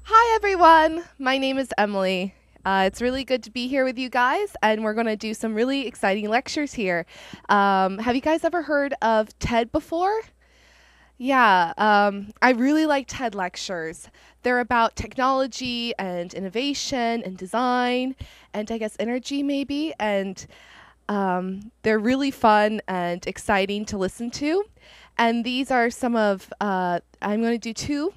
Hi everyone, my name is Emily. It's really good to be here with you guys, and we're going to do some really exciting lectures here. Have you guys ever heard of TED before? Yeah, I really like TED lectures. They're about technology and innovation and design and I guess energy maybe, and they're really fun and exciting to listen to. And these are some of, I'm going to do two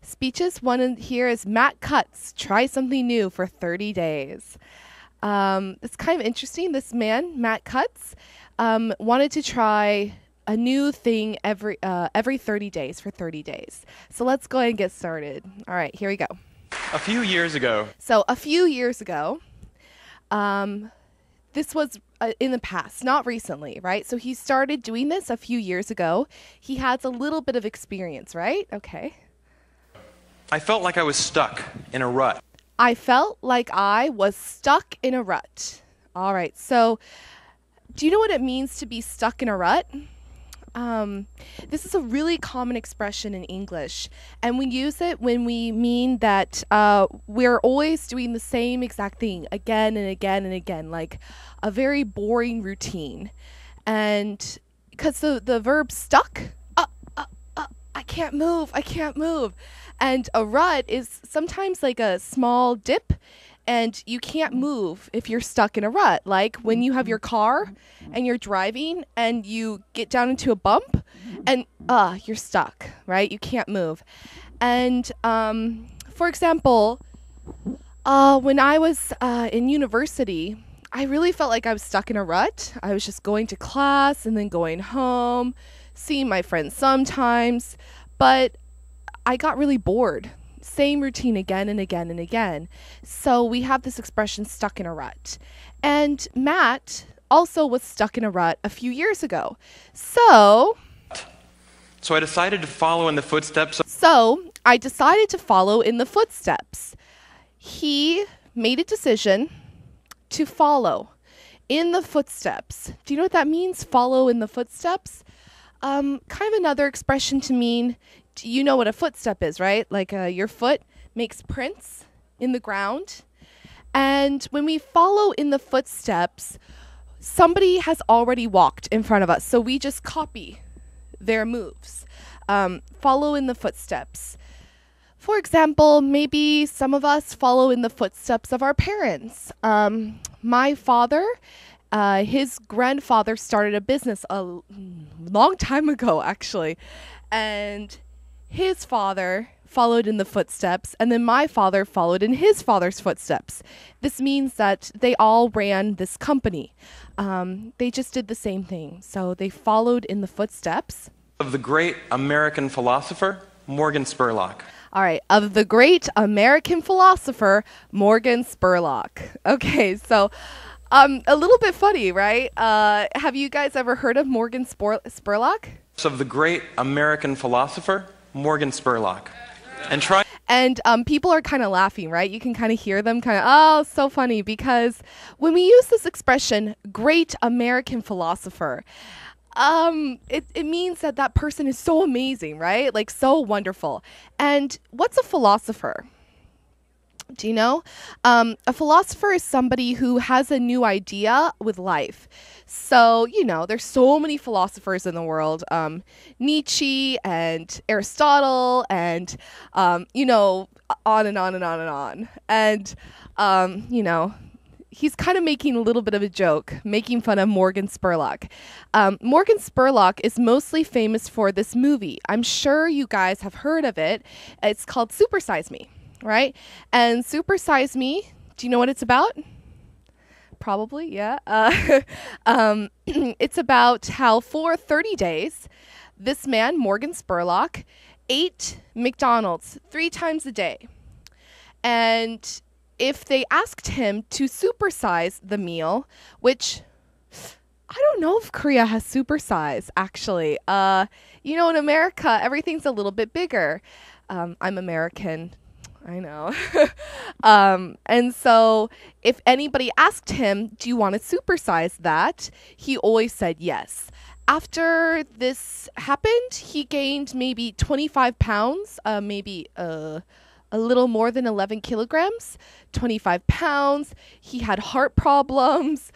speeches. One here is Matt Cutts, try something new for 30 days. It's kind of interesting. This man, Matt Cutts, wanted to try a new thing every 30 days for 30 days. So let's go ahead and get started. All right, here we go. A few years ago. So a few years ago, this was in the past, not recently, right? So he started doing this a few years ago. He has a little bit of experience, right? Okay. I felt like I was stuck in a rut. I felt like I was stuck in a rut. All right. So do you know what it means to be stuck in a rut? This is a really common expression in English, and we use it when we mean that we're always doing the same exact thing again and again and again, like a very boring routine. And because the verb stuck, I can't move, I can't move. And a rut is sometimes like a small dip, and you can't move if you're stuck in a rut. Like when you have your car and you're driving and you get down into a bump and you're stuck, right? You can't move. And for example, when I was in university, I really felt like I was stuck in a rut. I was just going to class and then going home, seeing my friends sometimes, but I got really bored. Same routine again and again and again. So we have this expression, stuck in a rut. And Matt also was stuck in a rut a few years ago. So I decided to follow in the footsteps of He made a decision to follow in the footsteps. Do you know what that means? Follow in the footsteps? Kind of another expression to mean, you know what a footstep is, right? Like your foot makes prints in the ground. And when we follow in the footsteps, somebody has already walked in front of us. So we just copy their moves. Follow in the footsteps. For example, maybe some of us follow in the footsteps of our parents. My father, his grandfather started a business a long time ago, actually. And his father followed in the footsteps, and then my father followed in his father's footsteps. This means that they all ran this company. They just did the same thing. So they followed in the footsteps the great American philosopher, Morgan Spurlock. All right, of the great American philosopher, Morgan Spurlock. Okay, so a little bit funny, right? Have you guys ever heard of Morgan Spurlock? Of the great American philosopher, Morgan Spurlock. And people are kind of laughing, right? You can kind of hear them kind of, oh, so funny, because when we use this expression, great American philosopher, it means that that person is so amazing, right? Like so wonderful. And what's a philosopher? Do you know? A philosopher is somebody who has a new idea with life. So, you know, there's so many philosophers in the world. Nietzsche and Aristotle and, you know, on and on and on and on. And, you know, he's kind of making a little bit of a joke, making fun of Morgan Spurlock. Morgan Spurlock is mostly famous for this movie. I'm sure you guys have heard of it. It's called Super Size Me. Right? And Super Size Me, do you know what it's about? Probably, yeah. It's about how for 30 days, this man, Morgan Spurlock, ate McDonald's 3 times a day. And if they asked him to supersize the meal, which I don't know if Korea has supersize, actually. You know, in America, everything's a little bit bigger. I'm American. I know. And so if anybody asked him, do you want to supersize that? He always said yes. After this happened, he gained maybe 25 pounds, maybe a little more than 11 kilograms, 25 pounds. He had heart problems.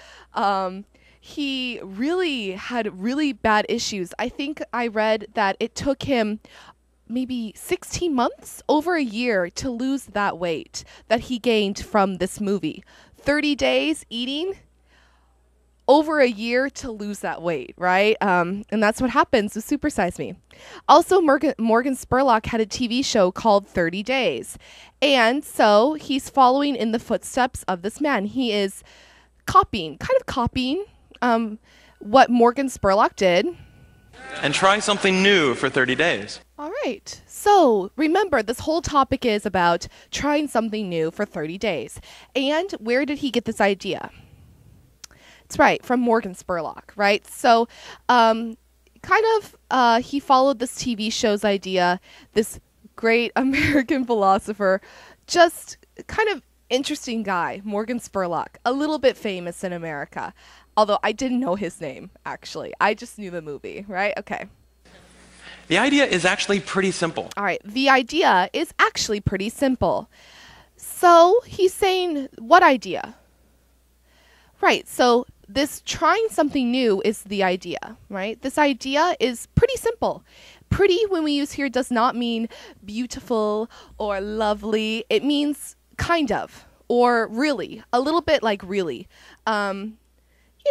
He really had really bad issues. I think I read that it took him maybe 16 months, over a year, to lose that weight that he gained from this movie. 30 days eating, over a year to lose that weight, right? And that's what happens with Super Size Me. Also, Morgan Spurlock had a TV show called 30 Days. And so he's following in the footsteps of this man. He is copying what Morgan Spurlock did. And try something new for 30 days. All right. So remember, this whole topic is about trying something new for 30 days. And where did he get this idea? It's right, from Morgan Spurlock, right? So he followed this TV show's idea, this great American philosopher, just kind of interesting guy, Morgan Spurlock, a little bit famous in America. Although I didn't know his name, actually. I just knew the movie, right? Okay. The idea is actually pretty simple. All right. The idea is actually pretty simple. So he's saying, what idea? Right. So this trying something new is the idea, right? This idea is pretty simple. Pretty, when we use here, does not mean beautiful or lovely. It means kind of, or really, a little bit like really.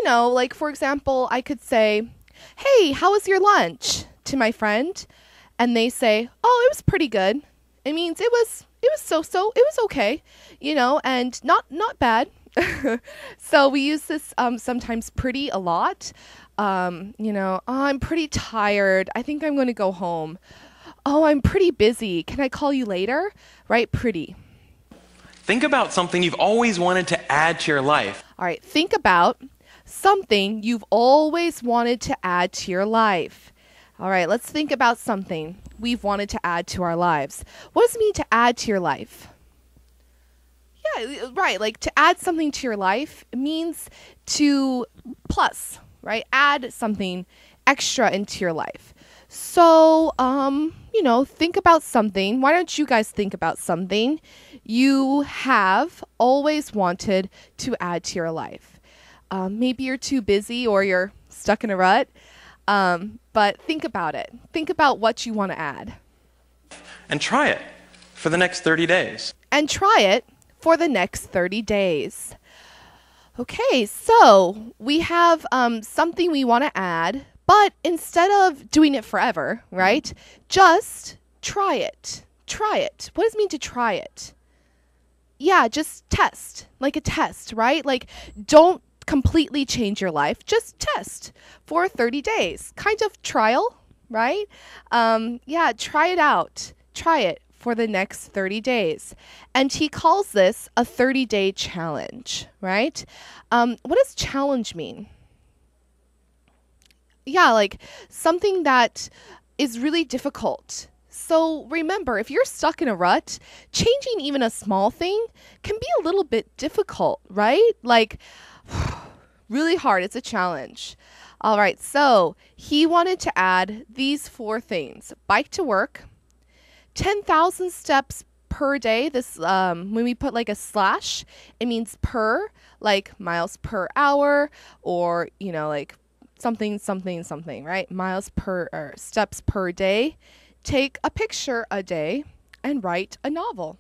Like, for example, I could say, hey, how was your lunch, to my friend? And they say, oh, it was pretty good. It means it was so-so. It was okay, and not bad. So we use this sometimes pretty a lot. Oh, I'm pretty tired. I think I'm going to go home. Oh, I'm pretty busy. Can I call you later? Right? Pretty. Think about something you've always wanted to add to your life. All right. Think about something you've always wanted to add to your life. All right. Let's think about something we've wanted to add to our lives. What does it mean to add to your life? Yeah, right. Like, to add something to your life means to plus, right? Add something extra into your life. So, think about something. Why don't you guys think about something you have always wanted to add to your life? Maybe you're too busy or you're stuck in a rut, but think about it. Think about what you want to add. And try it for the next 30 days. And try it for the next 30 days. Okay, so we have something we want to add, but instead of doing it forever, right, just try it. Try it. What does it mean to try it? Yeah, just test, like a test, right? Like, don't completely change your life, just test for 30 days. Kind of trial, right? Try it out. Try it for the next 30 days. And he calls this a 30-day challenge, right? What does challenge mean? Yeah, like something that is really difficult. So remember, if you're stuck in a rut, changing even a small thing can be a little bit difficult, right? Like, really hard. It's a challenge. All right. So he wanted to add these 4 things: bike to work, 10,000 steps per day. This, when we put like a slash, it means per, like miles per hour, or, like something, right? Miles per, or steps per day. Take a picture a day and write a novel.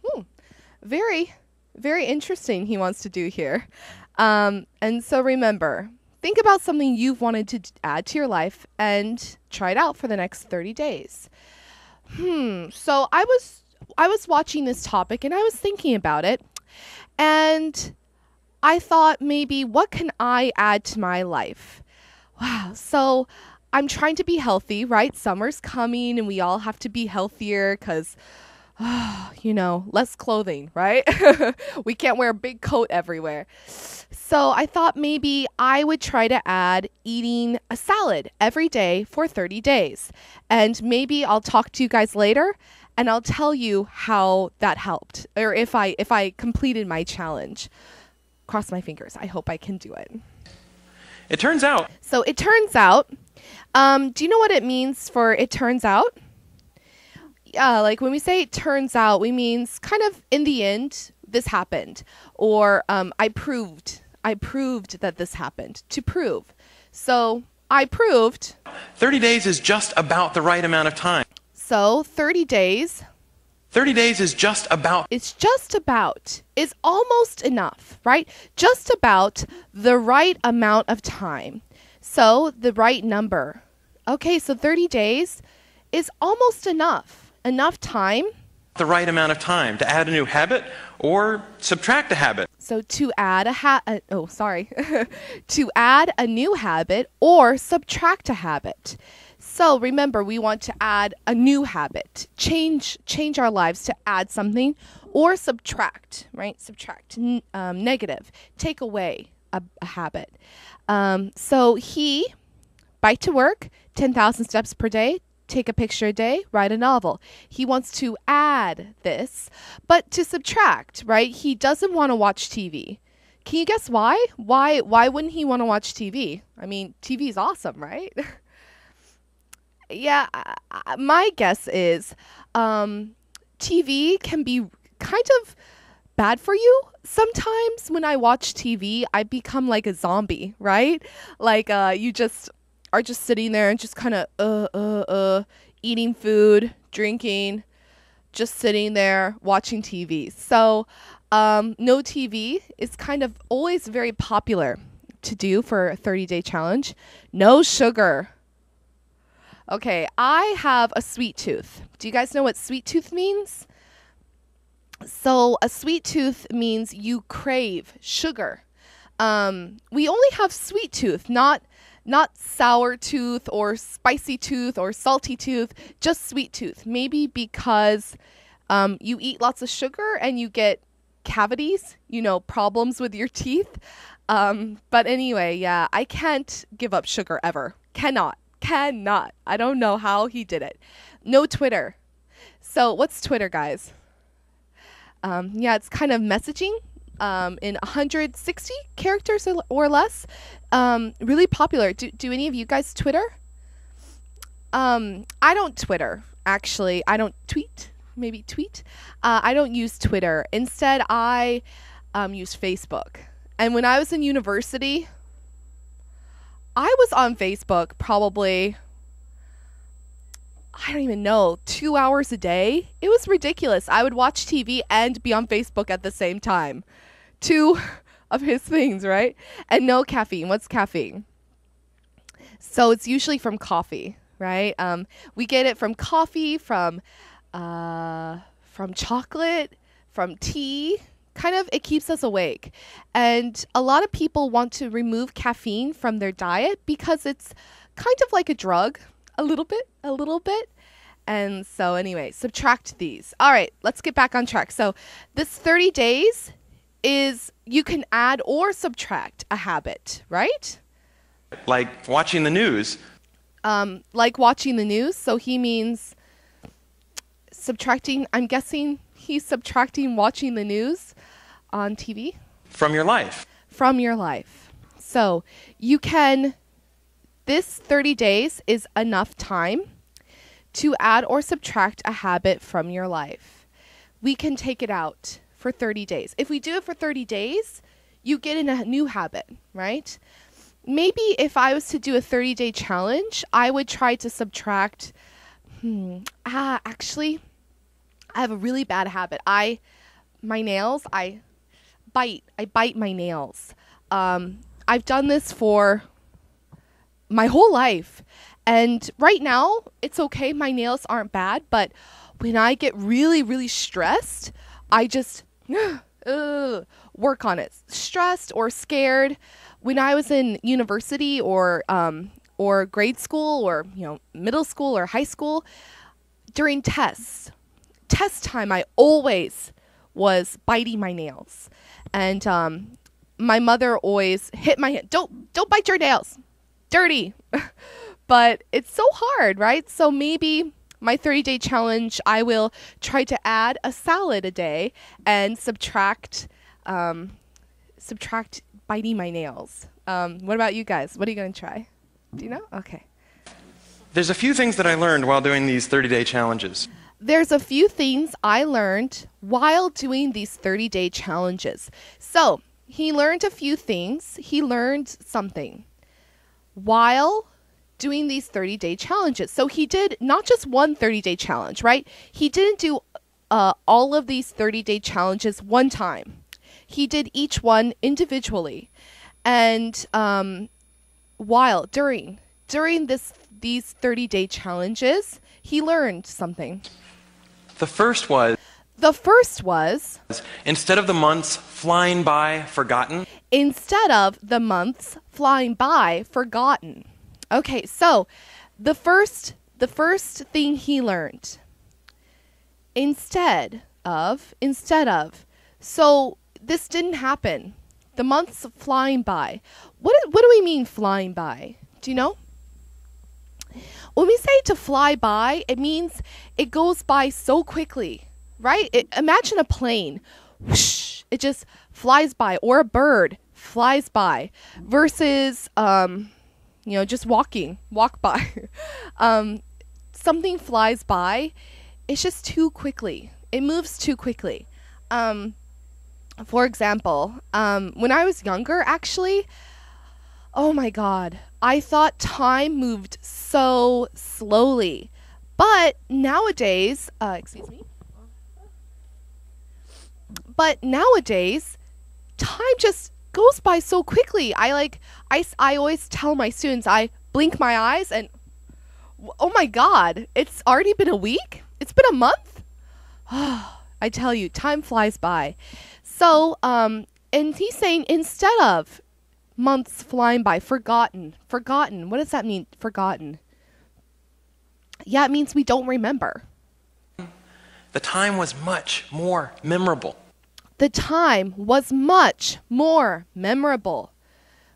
Very, very interesting he wants to do here. And so remember, think about something you've wanted to add to your life and try it out for the next 30 days. So I was watching this topic and I was thinking about it, and I thought, maybe what can I add to my life? Wow. So I'm trying to be healthy, right? Summer's coming and we all have to be healthier because less clothing, right? We can't wear a big coat everywhere. So I thought maybe I would try to add eating a salad every day for 30 days. And maybe I'll talk to you guys later and I'll tell you how that helped, or if I completed my challenge. Cross my fingers. I hope I can do it. It turns out. So it turns out, do you know what it means for it turns out? Yeah, like when we say it turns out, we means kind of in the end, this happened. Or I proved that this happened. To prove. So I proved. 30 days is just about the right amount of time. So 30 days. 30 days is just about. It's just about. Is almost enough, right? Just about the right amount of time. So the right number. Okay, so 30 days is almost enough. Enough time. The right amount of time to add a new habit or subtract a habit. So to add to add a new habit or subtract a habit. So remember, we want to add a new habit, change our lives to add something, or subtract, right? Subtract, negative, take away a habit. So he, bike to work, 10,000 steps per day, take a picture a day, write a novel. He wants to add this, but to subtract, right? He doesn't want to watch TV. Can you guess why? Why wouldn't he want to watch TV? I mean, TV is awesome, right? Yeah, my guess is TV can be kind of bad for you. Sometimes when I watch TV, I become like a zombie, right? Like you just are just sitting there and just kind of eating food, drinking, just sitting there watching TV. So no TV is kind of always very popular to do for a 30-day challenge. No sugar. Okay, I have a sweet tooth. Do you guys know what sweet tooth means? So a sweet tooth means you crave sugar. We only have sweet tooth, not sour tooth or spicy tooth or salty tooth, just sweet tooth. Maybe because you eat lots of sugar and you get cavities, problems with your teeth. But anyway, yeah, I can't give up sugar ever. Cannot. I don't know how he did it. No Twitter. So what's Twitter, guys? Yeah, it's kind of messaging in 160 characters or less. Really popular. Do any of you guys Twitter? I don't Twitter, actually. I don't tweet. Maybe tweet. I don't use Twitter. Instead, I use Facebook. And when I was in university, I was on Facebook probably, I don't even know, 2 hours a day. It was ridiculous. I would watch TV and be on Facebook at the same time. Two of his things, right? And no caffeine. What's caffeine? So it's usually from coffee, right? We get it from coffee, from chocolate, from tea. Kind of, it keeps us awake. And a lot of people want to remove caffeine from their diet because it's kind of like a drug, a little bit. And so anyway, subtract these. All right, let's get back on track. So this 30 days is you can add or subtract a habit, right? Like watching the news. Like watching the news. So he means subtracting, I'm guessing he's subtracting watching the news on TV. From your life. From your life. So you can, this 30 days is enough time to add or subtract a habit from your life. We can take it out for 30 days. If we do it for 30 days, you get in a new habit, right? Maybe if I was to do a 30-day challenge, I would try to subtract, actually, I have a really bad habit. My nails, I bite my nails. I've done this for my whole life. And right now, it's okay. My nails aren't bad. But when I get really, really stressed, I just work on it. Stressed or scared. When I was in university or grade school or middle school or high school, during test time, I always was biting my nails. And my mother always hit my hand. Don't bite your nails. Dirty. But it's so hard, right? So maybe my 30-day challenge, I will try to add a salad a day and subtract biting my nails. What about you guys? What are you going to try? Do you know? Okay. There's a few things that I learned while doing these 30-day challenges. there's a few things I learned while doing these 30-day challenges. So he learned a few things. He learned something while doing these 30-day challenges. So he did not just one 30-day challenge, right? He didn't do all of these 30-day challenges one time. He did each one individually. And during these 30-day challenges, he learned something. The first was, instead of the months flying by forgotten. Instead of the months flying by forgotten. Okay, so the first thing he learned. Instead of. So this didn't happen. The months flying by. What do we mean flying by? Do you know? When we say to fly by, it means it goes by so quickly, right? Imagine a plane. Whoosh, it just flies by, or a bird flies by, versus just walk by. Something flies by, it's just too quickly. It moves too quickly. For example, when I was younger, actually, oh my God, I thought time moved so slowly. But nowadays, But nowadays, time just goes by so quickly. I always tell my students, I blink my eyes and, oh my God, it's already been a week? It's been a month? I tell you, time flies by. So, and he's saying instead of months flying by, forgotten. What does that mean, forgotten? Yeah, it means we don't remember. The time was much more memorable. The time was much more memorable.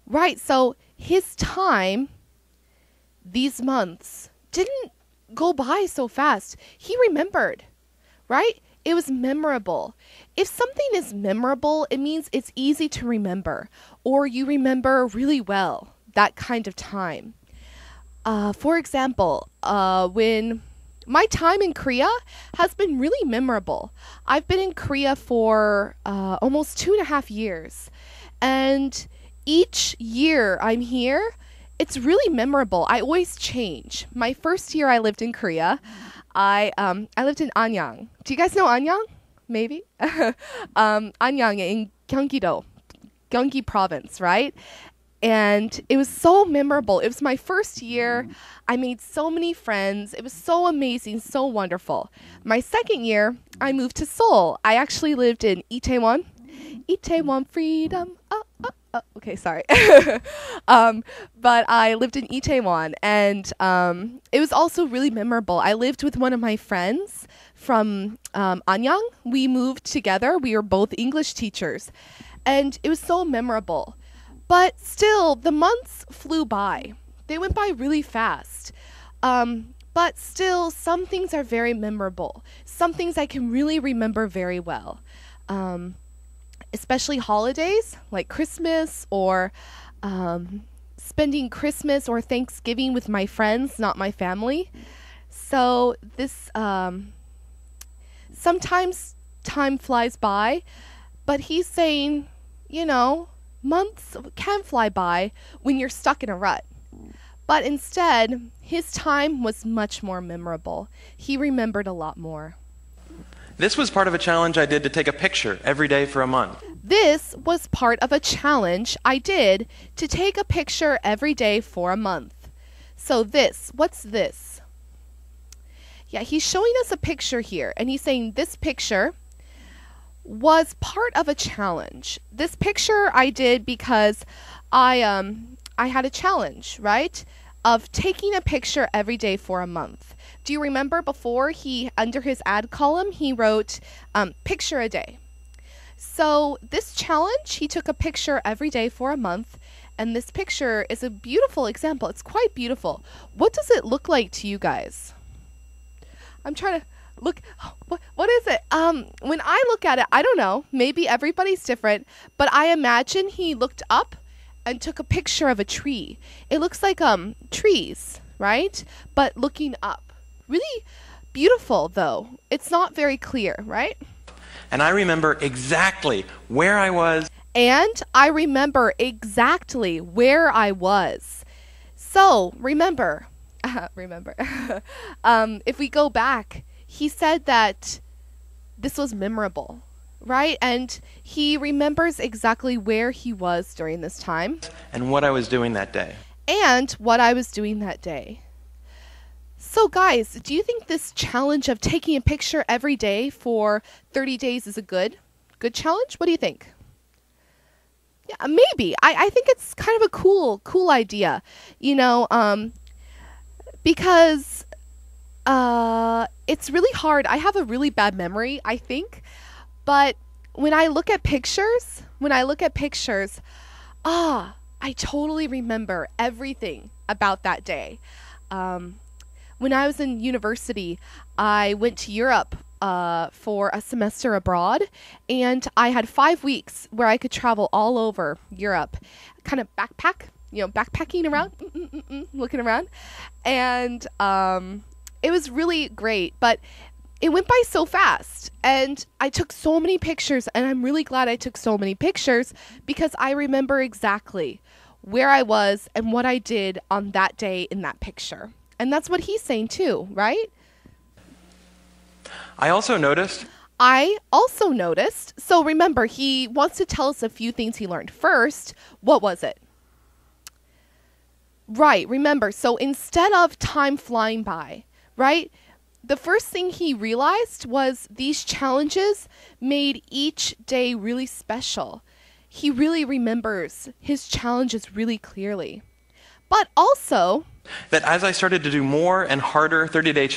Right, so his time, these months, didn't go by so fast. He remembered, right? It was memorable. If something is memorable, it means it's easy to remember, or you remember really well that kind of time. For example, when my time in Korea has been really memorable. I've been in Korea for almost 2.5 years. And each year I'm here, it's really memorable. I always change. My first year I lived in Korea, I lived in Anyang. Do you guys know Anyang? Maybe? Anyang in Gyeonggi-do, Gyeonggi province, right? And it was so memorable. It was my first year. I made so many friends. It was so amazing, so wonderful. My second year, I moved to Seoul. I actually lived in Itaewon. Itaewon freedom. Okay, sorry. But I lived in Itaewon, and it was also really memorable. I lived with one of my friends from Anyang. We moved together. We were both English teachers, and it was so memorable. But still, the months flew by. They went by really fast. But still, some things are very memorable. Some things I can really remember very well. Especially holidays, like Christmas, or spending Christmas or Thanksgiving with my friends, not my family. So this, sometimes time flies by, but he's saying, months can fly by when you're stuck in a rut. But instead, his time was much more memorable. He remembered a lot more. This was part of a challenge I did to take a picture every day for a month. This was part of a challenge I did to take a picture every day for a month. So what's this? Yeah, he's showing us a picture here, and he's saying this picture was part of a challenge. This picture I did because I had a challenge, right, of taking a picture every day for a month. Do you remember before under his ad column, he wrote picture a day. So this challenge, he took a picture every day for a month, and this picture is a beautiful example. It's quite beautiful. What does it look like to you guys? I'm trying to look. What is it? When I look at it, I don't know. Maybe everybody's different, but I imagine he looked up and took a picture of a tree. It looks like trees, right? But looking up. Really beautiful, though. It's not very clear, right? And I remember exactly where I was. And I remember exactly where I was. So, remember, if we go back, he said that this was memorable, right? And he remembers exactly where he was during this time. And what I was doing that day. And what I was doing that day. So guys, do you think this challenge of taking a picture every day for 30 days is a good challenge? What do you think? Yeah, maybe. I think it's kind of a cool idea, you know, because it's really hard. I have a really bad memory, I think, but when I look at pictures, I totally remember everything about that day. When I was in university, I went to Europe for a semester abroad, and I had 5 weeks where I could travel all over Europe, kind of backpacking around, looking around, and it was really great, but it went by so fast, and I took so many pictures, and I'm really glad I took so many pictures because I remember exactly where I was and what I did on that day in that picture. And that's what he's saying too, right? I also noticed. So remember, he wants to tell us a few things he learned. First, what was it? Right, remember, so instead of time flying by, right? The first thing he realized was these challenges made each day really special. He really remembers his challenges really challenges, but also that as I started to do more and harder 30-day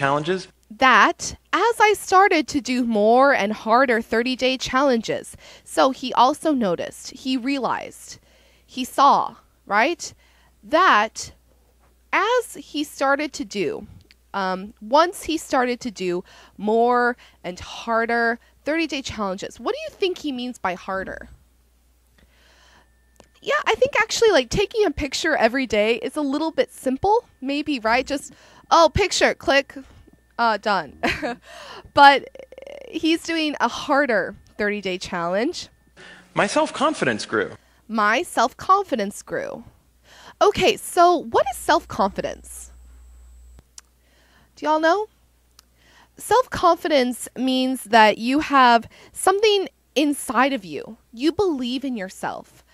challenges, so he also noticed, he realized, he saw, right, that as he started to do, once he started to do more and harder 30-day challenges, what do you think he means by harder? Yeah, I think actually like taking a picture every day is a little bit simple, maybe, right? Just, oh, picture, click, done. But he's doing a harder 30-day challenge. my self-confidence grew. Okay, so what is self-confidence? Do y'all know? Self-confidence means that you have something inside of you. You believe in yourself.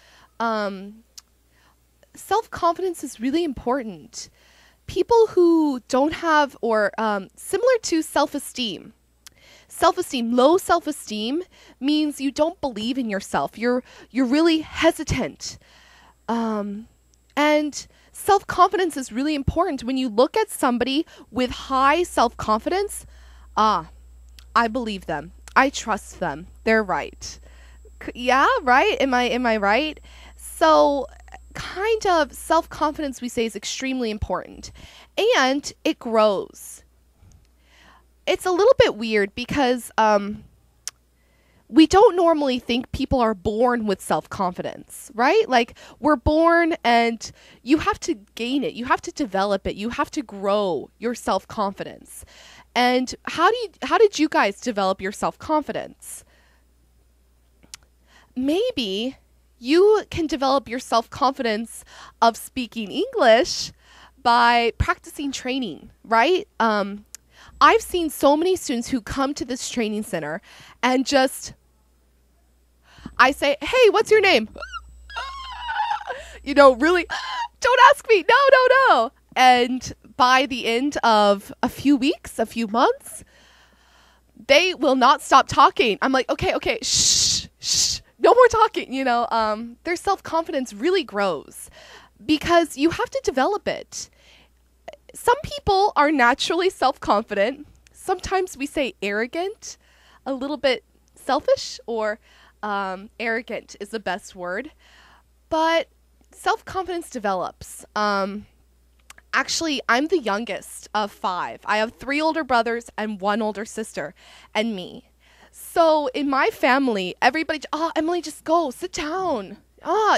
Self-confidence is really important. People who don't have, or similar to self-esteem, low self-esteem means you don't believe in yourself. You're really hesitant. And self-confidence is really important. When you look at somebody with high self-confidence, I believe them. I trust them. They're right. Yeah, right? Am I right? So kind of self-confidence, we say, is extremely important. And it grows. It's a little bit weird because we don't normally think people are born with self-confidence, right? Like, we're born and you have to gain it. You have to develop it. You have to grow your self-confidence. And how did you guys develop your self-confidence? Maybe you can develop your self-confidence of speaking English by practicing training, right? I've seen so many students who come to this training center and just, I say, hey, what's your name? Really, don't ask me. No. And by the end of a few weeks, a few months, they will not stop talking. I'm like, okay, shh, no more talking. Their self-confidence really grows because you have to develop it. Some people are naturally self-confident. Sometimes we say arrogant, a little bit selfish, or arrogant is the best word. But self-confidence develops. Actually, I'm the youngest of 5. I have 3 older brothers and 1 older sister, and me. So in my family, everybody, Emily, just go, sit down.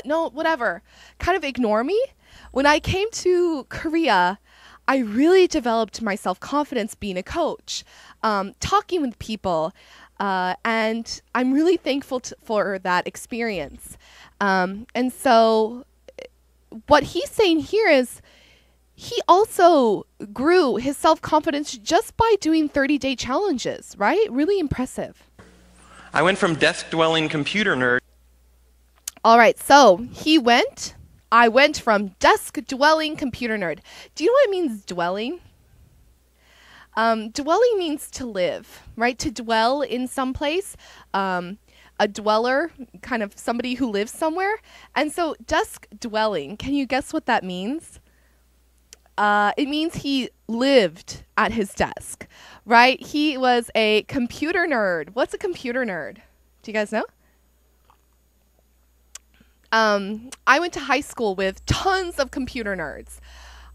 No, whatever. Kind of ignore me. When I came to Korea, I really developed my self-confidence being a coach, talking with people, and I'm really thankful for that experience. And so what he's saying here is he also grew his self-confidence just by doing 30-day challenges, right? Really impressive. I went from desk-dwelling computer nerd. All right, so I went from desk-dwelling computer nerd. Do you know what it means, dwelling? Dwelling means to live, right? To dwell in some place. A dweller, kind of somebody who lives somewhere. And so desk-dwelling, can you guess what that means? It means he lived at his desk, right? He was a computer nerd. What's a computer nerd? Do you guys know? I went to high school with tons of computer nerds.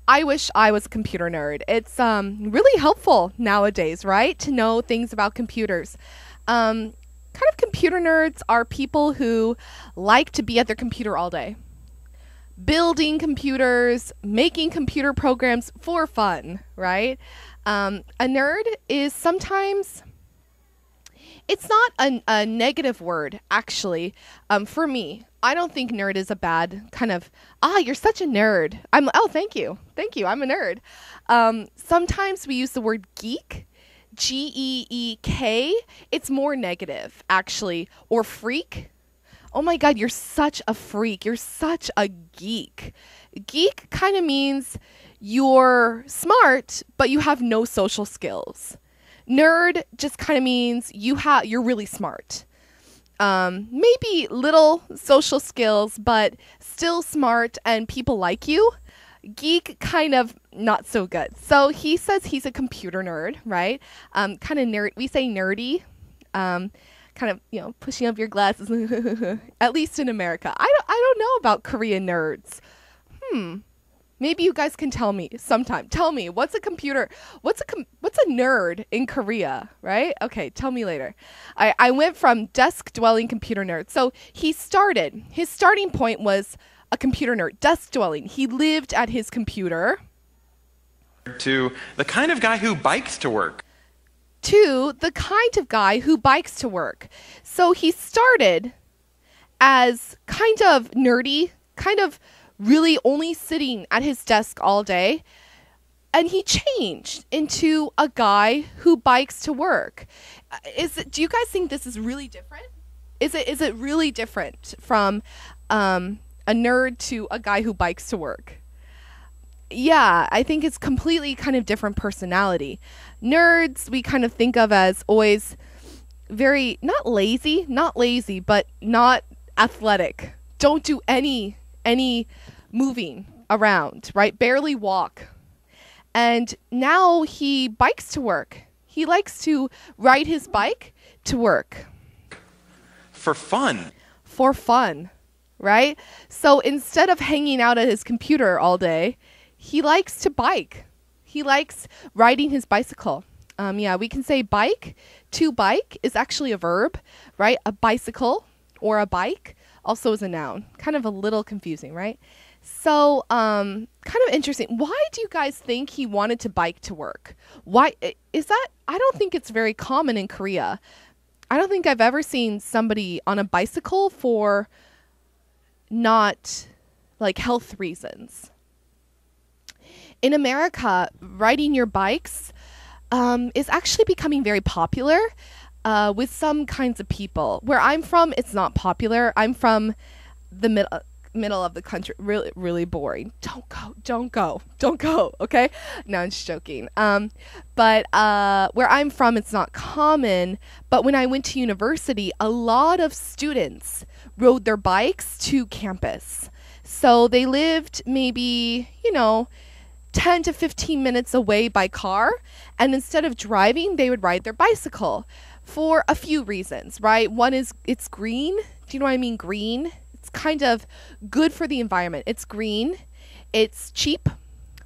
I wish I was a computer nerd. It's really helpful nowadays, right? To know things about computers. Kind of computer nerds are people who like to be at their computer all day. Building computers, making computer programs for fun, right? A nerd is sometimes, it's not a negative word, actually. For me, I don't think nerd is a bad kind of, you're such a nerd. Thank you. Thank you. I'm a nerd. Sometimes we use the word geek, Geek. It's more negative, actually. Or freak. Oh my God, you're such a freak. You're such a geek. Geek kind of means you're smart, but you have no social skills. Nerd just kind of means you're really smart. Maybe little social skills, but still smart and people like you. Geek, kind of not so good. So he says he's a computer nerd, right? Kind of nerd. We say nerdy. Kind of, pushing up your glasses. At least in America. I don't know about Korean nerds. Maybe you guys can tell me sometime. Tell me, what's a nerd in Korea, right? Okay, tell me later. I went from desk-dwelling computer nerd. So his starting point was a computer nerd, desk-dwelling. He lived at his computer. To the kind of guy who bikes to work. So he started as kind of nerdy, kind of really only sitting at his desk all day. And he changed into a guy who bikes to work. Do you guys think this is really different? Is it really different from a nerd to a guy who bikes to work? Yeah, I think it's completely kind of different personality. Nerds we kind of think of as always very, not lazy, but not athletic. Don't do any moving around, right? Barely walk. And now he bikes to work. He likes to ride his bike to work. For fun, right? So instead of hanging out at his computer all day, he likes to bike. He likes riding his bicycle. We can say bike. To bike is actually a verb, right? A bicycle or a bike also is a noun. Kind of a little confusing, right? So, kind of interesting. Why do you guys think he wanted to bike to work? Why is that? I don't think it's very common in Korea. I don't think I've ever seen somebody on a bicycle for not like health reasons. In America, riding your bikes is actually becoming very popular with some kinds of people. Where I'm from, it's not popular. I'm from the middle of the country. Really, really boring. Don't go. Okay? No, I'm just joking. But where I'm from, it's not common. But when I went to university, a lot of students rode their bikes to campus. So they lived maybe, 10 to 15 minutes away by car, and instead of driving, they would ride their bicycle for a few reasons, right? One is it's green. Do you know what I mean? Green. It's kind of good for the environment. It's green. It's cheap,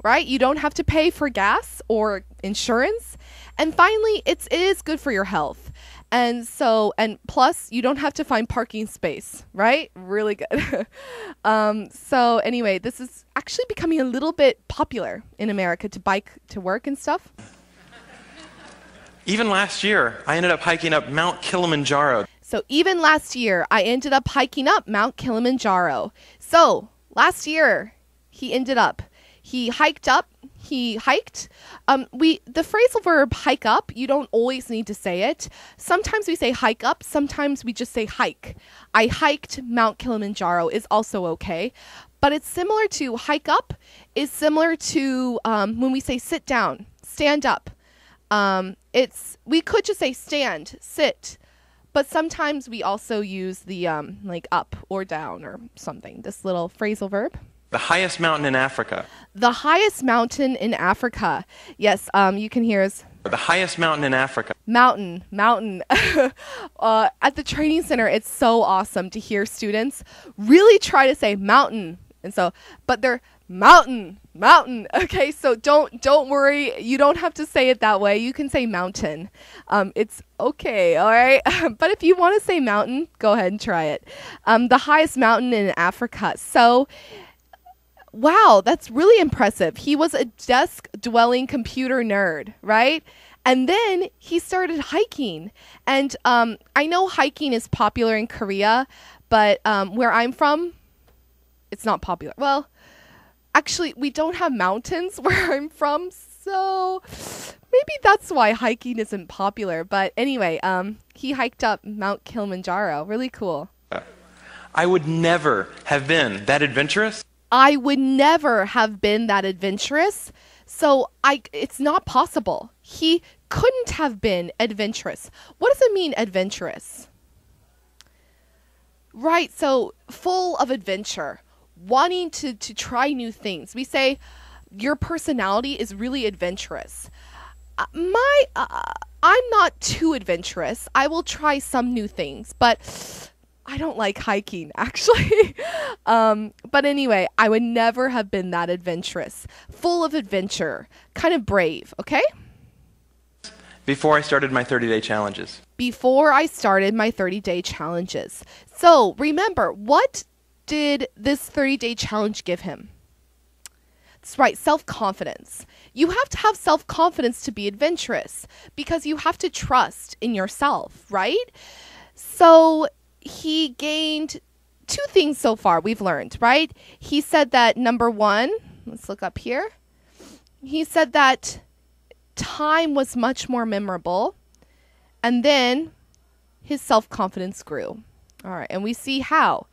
right? You don't have to pay for gas or insurance. And finally, it is good for your health. And plus, you don't have to find parking space, right? Really good. So anyway, this is actually becoming a little bit popular in America to bike to work and stuff. Even last year, I ended up hiking up Mount Kilimanjaro. So even last year, I ended up hiking up Mount Kilimanjaro. So last year, he hiked. The phrasal verb hike up, you don't always need to say it. Sometimes we say hike up, sometimes we just say hike. I hiked Mount Kilimanjaro is also okay. But it's similar to hike up is similar to when we say sit down, stand up. We could just say stand, sit. But sometimes we also use the like up or down or something, this little phrasal verb. The highest mountain in Africa. The highest mountain in Africa. Yes, you can hear us. The highest mountain in Africa. Mountain. At the training center, it's so awesome to hear students really try to say mountain. But they're mountain. Okay, so don't worry. You don't have to say it that way. You can say mountain. It's okay, all right? But if you want to say mountain, go ahead and try it. The highest mountain in Africa. So, wow, that's really impressive. He was a desk-dwelling computer nerd, right? And then he started hiking. And I know hiking is popular in Korea, but where I'm from, it's not popular. Well, actually, we don't have mountains where I'm from, so maybe that's why hiking isn't popular. But anyway, he hiked up Mount Kilimanjaro. Really cool. I would never have been that adventurous. I would never have been that adventurous. So it's not possible. He couldn't have been adventurous. What does it mean, adventurous? Right, so full of adventure, wanting to try new things. We say your personality is really adventurous. I'm not too adventurous. I will try some new things, but I don't like hiking, actually. But anyway, I would never have been that adventurous. Full of adventure. Kind of brave, okay? Before I started my 30-day challenges. Before I started my 30-day challenges. So, remember, what did this 30-day challenge give him? That's right, self-confidence. You have to have self-confidence to be adventurous because you have to trust in yourself, right? So, he gained 2 things so far we've learned, right? He said that number 1, let's look up here. He said that time was much more memorable, and then his self-confidence grew. All right, and we see how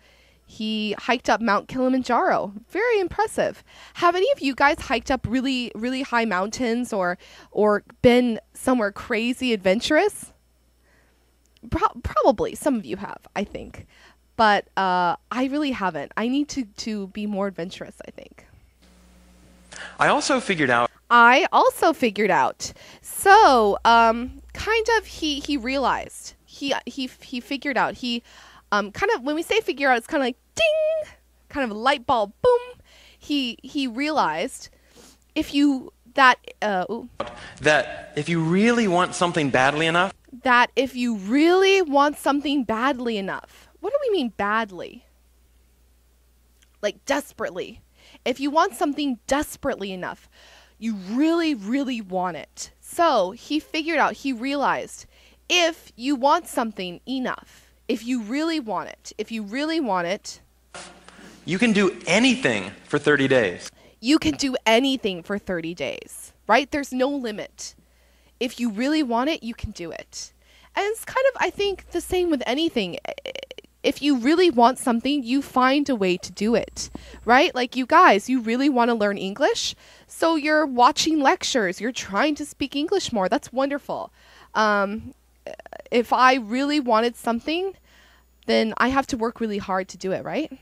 he hiked up Mount Kilimanjaro. Very impressive. Have any of you guys hiked up really, really high mountains or been somewhere crazy adventurous? Probably some of you have, I think, but I really haven't. I need to be more adventurous, I think. I also figured out. So kind of he realized he figured out kind of, when we say figure out, it's kind of like ding, kind of a light bulb, boom. He realized that if you really want something badly enough. That if you really want something badly enough. What do we mean badly? Like desperately. If you want something desperately enough, you really, really want it. So he realized, if you want something enough, if you really want it, you can do anything for 30 days. You can do anything for 30 days, right? There's no limit. If you really want it, you can do it. And it's kind of, I think, the same with anything. If you really want something, you find a way to do it, right? Like you guys, you really want to learn English, so you're watching lectures, you're trying to speak English more. That's wonderful. If I really wanted something, then I have to work really hard to do it, right?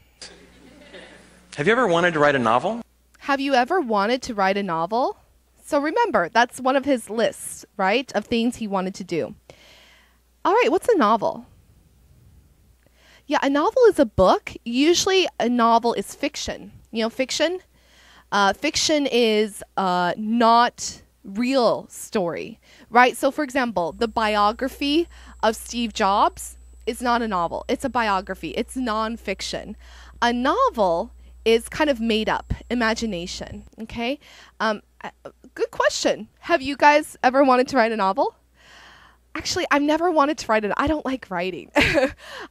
Have you ever wanted to write a novel? Have you ever wanted to write a novel? So remember, that's one of his lists, right, of things he wanted to do. All right, what's a novel? Yeah, a novel is a book. Usually a novel is fiction. You know, fiction? Fiction is not real story, right? So for example, the biography of Steve Jobs is not a novel. It's a biography. It's nonfiction. A novel is kind of made up imagination. Okay. Good question. Have you guys ever wanted to write a novel? Actually, I've never wanted to write it. I don't like writing.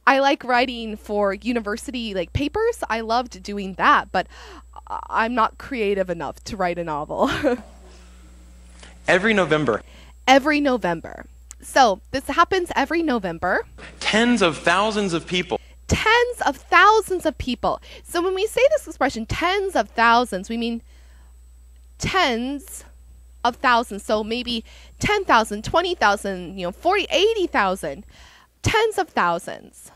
I like writing for university like papers. I loved doing that, but I'm not creative enough to write a novel. Every November. Every November. So this happens every November. Tens of thousands of people. Tens of thousands of people. So when we say this expression, tens of thousands, we mean tens of thousands. So maybe 10,000, 20,000, 40, 80,000, tens of thousands.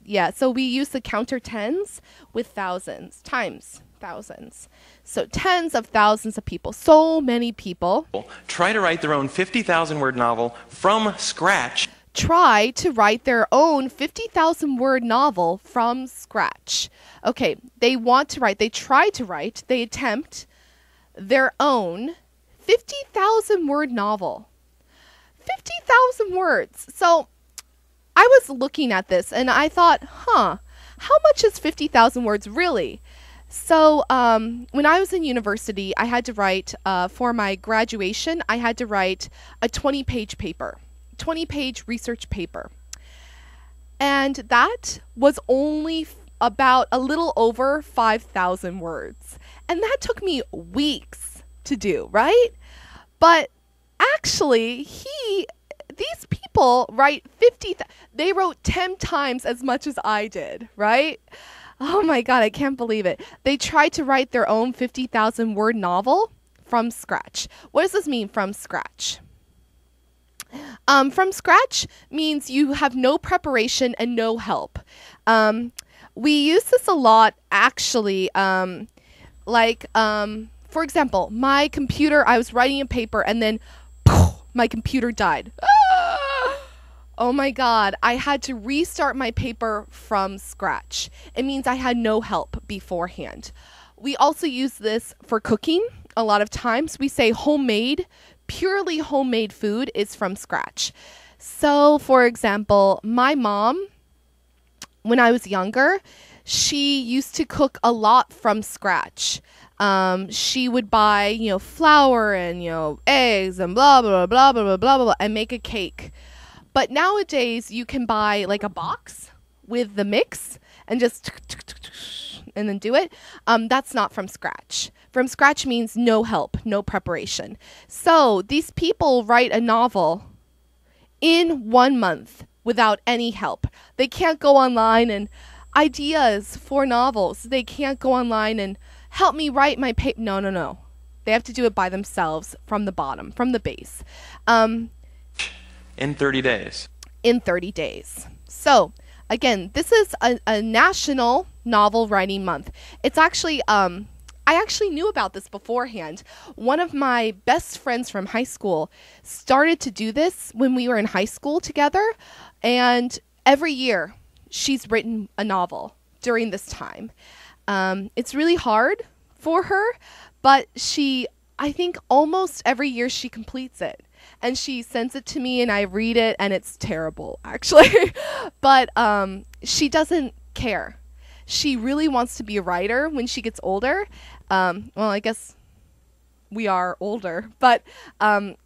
Yeah, so we use the counter tens with thousands times thousands. So tens of thousands of people, so many people. Try to write their own 50,000 word novel from scratch. Try to write their own 50,000 word novel from scratch. Okay, they try to write, they attempt their own 50,000 word novel. 50,000 words. So I was looking at this and I thought, how much is 50,000 words really? So when I was in university, I had to write, for my graduation, I had to write a 20-page paper, 20-page research paper. And that was only about a little over 5,000 words. And that took me weeks to do, right? But actually, these people write they wrote 10 times as much as I did, right? Oh my God, I can't believe it. They tried to write their own 50,000 word novel from scratch. What does this mean, from scratch? From scratch means you have no preparation and no help. We use this a lot, actually. For example, my computer, I was writing a paper and then my computer died. Oh my God, I had to restart my paper from scratch. It means I had no help beforehand. We also use this for cooking. A lot of times we say homemade, purely homemade food is from scratch. So for example, my mom, when I was younger, she used to cook a lot from scratch. She would buy, flour and, eggs and blah, blah, blah, blah, blah, blah, blah, and make a cake. But nowadays you can buy like a box with the mix and just and then do it. That's not from scratch. From scratch means no help, no preparation. So these people write a novel in 1 month without any help. They can't go online and ideas for novels. They can't go online and help me write my paper. No. They have to do it by themselves from the bottom, from the base. In 30 days. In 30 days. So, again, this is a national novel writing month. It's actually, I actually knew about this beforehand. One of my best friends from high school started to do this when we were in high school together. And every year, she's written a novel during this time. It's really hard for her, but I think almost every year she completes it. And she sends it to me and I read it and it's terrible, actually. But she doesn't care. She really wants to be a writer when she gets older. Well, I guess we are older. But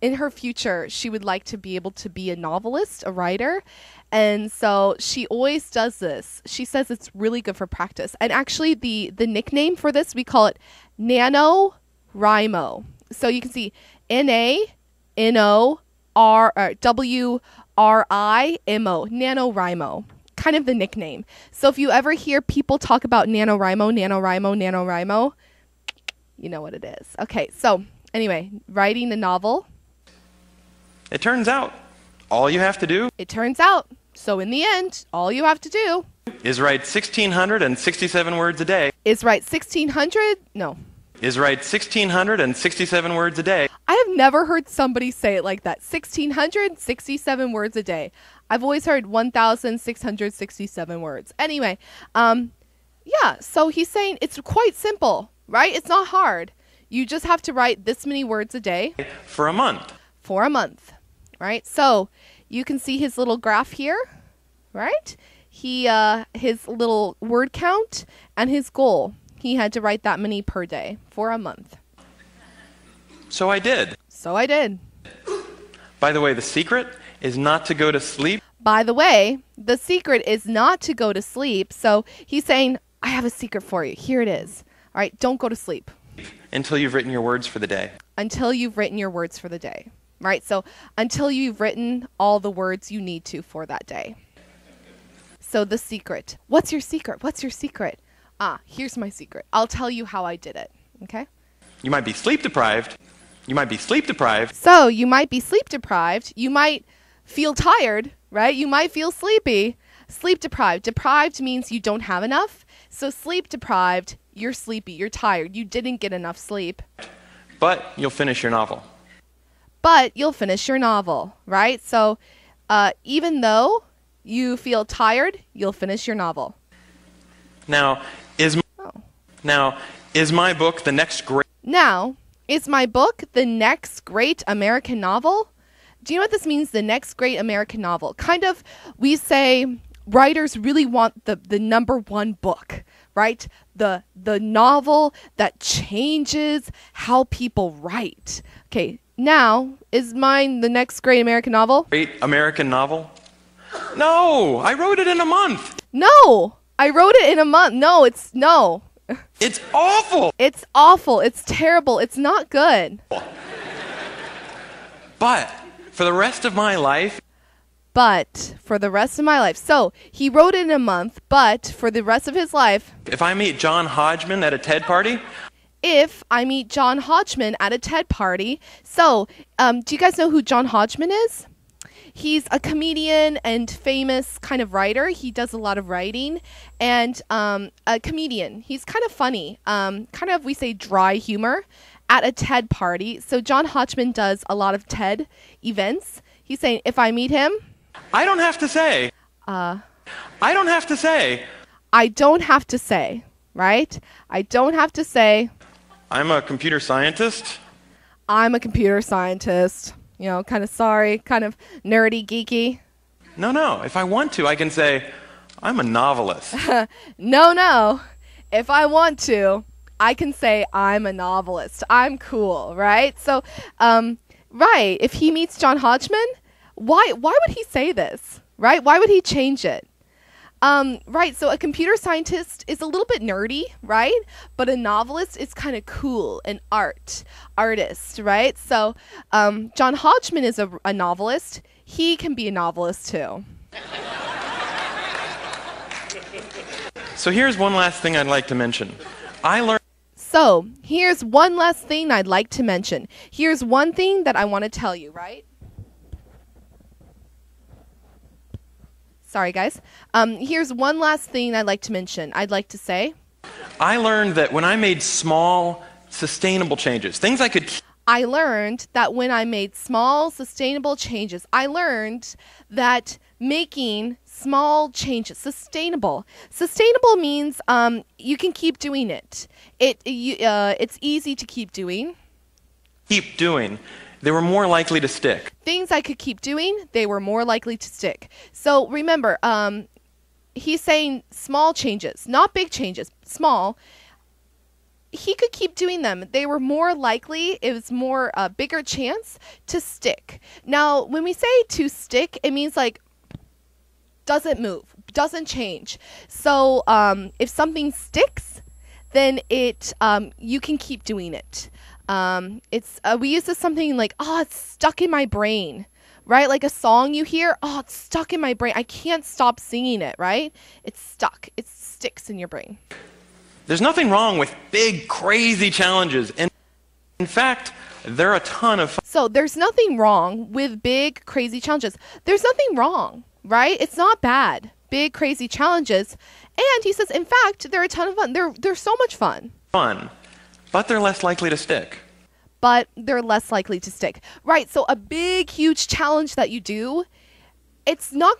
in her future, she would like to be able to be a novelist, a writer. And so she always does this. She says it's really good for practice. And actually, the nickname for this, we call it NaNoWriMo. So you can see NaNoWriMo, NaNoWriMo, kind of the nickname. So if you ever hear people talk about NaNoWriMo, you know what it is. Okay, so anyway, writing a novel. It turns out, all you have to do. It turns out, so in the end, all you have to do. Is write 1,667 words a day. Is write 1,600? No. Is write 1,667 words a day. I have never heard somebody say it like that. 1,667 words a day. I've always heard 1,667 words. Anyway, yeah, so he's saying it's quite simple, right? It's not hard. You just have to write this many words a day. For a month. For a month, right? So you can see his little graph here, right? His little word count and his goal. He had to write that many per day for a month. So I did. So I did. By the way, the secret is not to go to sleep. By the way, the secret is not to go to sleep. So he's saying, I have a secret for you. Here it is. All right, don't go to sleep. Until you've written your words for the day. Until you've written your words for the day. Right? So until you've written all the words you need to for that day. So the secret. What's your secret? What's your secret? Here's my secret. I'll tell you how I did it. Okay? You might be sleep deprived. You might be sleep deprived. So you might be sleep deprived. You might feel tired, right? You might feel sleepy. Sleep deprived. Deprived means you don't have enough. So sleep deprived, you're sleepy, you're tired, you didn't get enough sleep. But you'll finish your novel. But you'll finish your novel, right? So even though you feel tired, you'll finish your novel. Now, is my book the next great... Now, is my book the next great American novel? Do you know what this means, the next great American novel? Kind of, we say writers really want the number one book, right? The novel that changes how people write. Okay, now, is mine the next great American novel? Great American novel? No, I wrote it in a month. No, I wrote it in a month. No. It's awful. It's awful. It's terrible. It's not good. But for the rest of my life. So he wrote it in a month, but for the rest of his life. If I meet John Hodgman at a TED party. So, do you guys know who John Hodgman is? He's a comedian and famous kind of writer. He does a lot of writing and a comedian. He's kind of funny, kind of, we say, dry humor at a TED party. So John Hodgman does a lot of TED events. He's saying, if I meet him... I don't have to say, right? I don't have to say... I'm a computer scientist. You know, kind of sorry, kind of nerdy, geeky. No. If I want to, I can say, I'm a novelist. No. If I want to, I can say I'm a novelist. I'm cool, right? So, right, if he meets John Hodgman, why would he say this, right? Why would he change it? Right, so a computer scientist is a little bit nerdy, right? But a novelist is kind of cool, an artist, right? So John Hodgman is a novelist. He can be a novelist too. So here's one last thing I'd like to mention. Here's one thing that I want to tell you, right? Sorry, guys. Here's one last thing I'd like to mention. I'd like to say. I learned that when I made small, sustainable changes, things I could... I learned that when I made small, sustainable changes, I learned that making small changes, sustainable. Sustainable means you can keep doing it. It's easy to keep doing. Keep doing. They were more likely to stick. Things I could keep doing, they were more likely to stick. So remember, he's saying small changes, not big changes, small. He could keep doing them. They were more likely, it was more bigger chance to stick. Now, when we say to stick, it means like doesn't move, doesn't change. So if something sticks, then you can keep doing it. We use this something like, it's stuck in my brain, right? Like a song you hear, it's stuck in my brain. I can't stop singing it, right? It's stuck. It sticks in your brain. There's nothing wrong with big, crazy challenges. And in fact, there are a ton of fun. So there's nothing wrong with big, crazy challenges. There's nothing wrong, right? It's not bad. Big, crazy challenges. And he says, in fact, they're a ton of fun. They're so much fun. But they're less likely to stick. Right, so a big, huge challenge that you do, it's not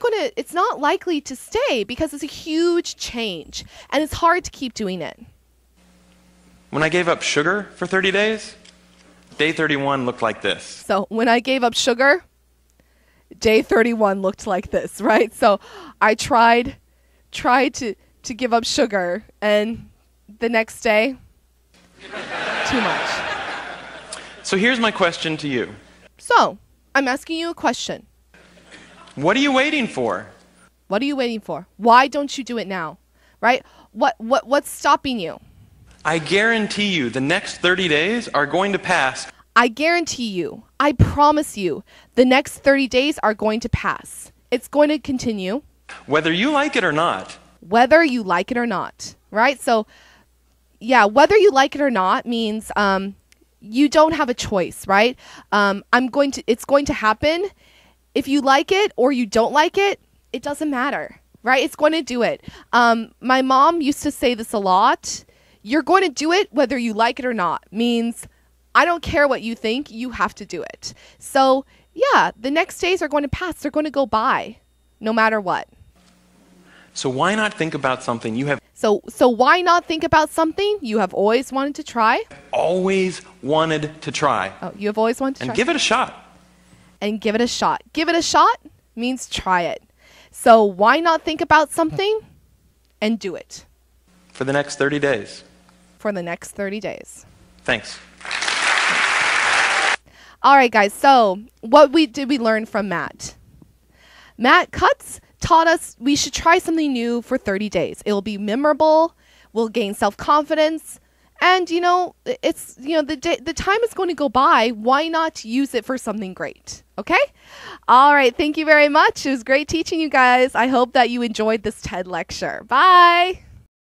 likely to stay because it's a huge change and it's hard to keep doing it. When I gave up sugar for 30 days, day 31 looked like this. So when I gave up sugar, day 31 looked like this, right? So I tried to give up sugar, and the next day, too much. So here's my question to you. So, I'm asking you a question. What are you waiting for? What are you waiting for? Why don't you do it now? Right? What's stopping you? I guarantee you the next 30 days are going to pass. I guarantee you, I promise you, the next 30 days are going to pass. It's going to continue. Whether you like it or not. Whether you like it or not, right? So, yeah, whether you like it or not means you don't have a choice, right? It's going to happen. If you like it or you don't like it, it doesn't matter, right? It's going to do it. My mom used to say this a lot. You're going to do it whether you like it or not. Means I don't care what you think, you have to do it. So, yeah, the next days are going to pass. They're going to go by no matter what. So why not think about something you have So why not think about something you have always wanted to try? always wanted to try? Oh, you have always wanted to And try? give it a shot. And give it a shot. Give it a shot means try it. So why not think about something and do it? For the next 30 days. For the next 30 days. Thanks. All right, guys. So what did we learn from Matt? Matt Cutts taught us we should try something new for 30 days. It will be memorable. We'll gain self-confidence. And, the time is going to go by. Why not use it for something great? Okay? All right. Thank you very much. It was great teaching you guys. I hope that you enjoyed this TED lecture. Bye.